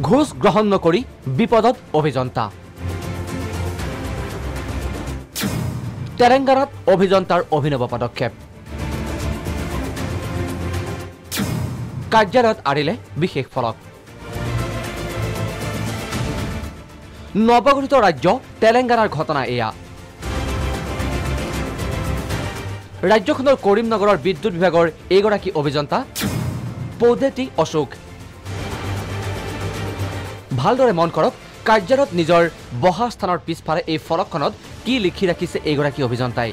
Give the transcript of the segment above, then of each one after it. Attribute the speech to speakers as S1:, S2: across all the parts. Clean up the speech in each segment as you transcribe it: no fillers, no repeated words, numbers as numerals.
S1: ঘুষ গ্ৰহণ নকৰি বিপদত অভিযন্তা। তেলেংগানাত অভিযন্তাৰ অভিনৱ পদক্ষেপ। কাৰ্যালয়ত আঁৰিলে বিশেষ ফলক। নৱগঠিত ৰাজ্য তেলেংগানাৰ ঘটনা এয়া। ৰাজ্যখনৰ কৰিমনগৰৰ বিদ্যুৎ বিভাগৰ এইগৰাকী অভিযন্তা পৌদেতি অশোক। ভালদৰে মন কৰক, কাৰ্যালয়ত নিজৰ বহা স্থানৰ পিছফালে এই ফলকখনত কি লিখি ৰাখিছে এইগৰাকী অভিযন্তাই।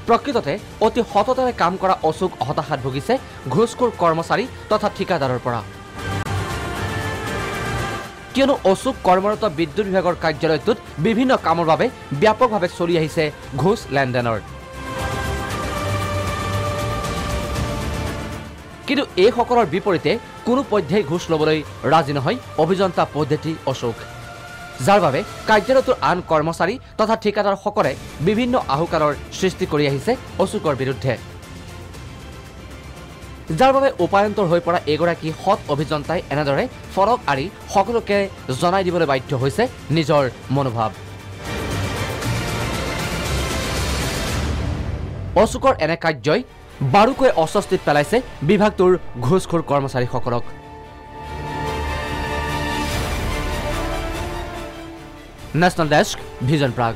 S1: প্ৰকৃততে অতি সততাৰে কাম কৰা অশোক হতাশাত ভুগিছে ঘুষখোৰ কৰ্মচাৰী তথা ঠিকাদাৰৰ পৰা। কিয়নো অশোক কৰ্মৰত বিদ্যুৎ বিভাগৰ কাৰ্যালয়টোত বিভিন্ন কামৰ বাবে ব্যাপকভাৱে চলি আহিছে ঘুষ লেনদেনৰ। কিন্তু এইসকলৰ বিপৰীতে কোনো পধ্যেই ঘুষ ল'বলৈ ৰাজি নহয় অভিযন্তা পদ্ধতি অশোক, যাৰ বাবে কাৰ্যালয়টোৰ আন কৰ্মচাৰী তথা ঠিকাদাৰসকলে বিভিন্ন আহুকালৰ সৃষ্টি কৰি আহিছে অশোকৰ বিৰুদ্ধে। যাৰ বাবে উপায়ন্তৰ হৈ পৰা এগৰাকী সৎ অভিযন্তাই এনেদৰে ফলক আঁৰি সকলোকে জনাই দিবলৈ বাধ্য হৈছে নিজৰ মনোভাৱ। অশোকৰ এনে কাৰ্যই বাৰুকৈ অস্বস্তিত পেলাইছে বিভাগটোৰ ঘুষখোৰ কৰ্মচাৰীসকলক। National desk, vision Prag.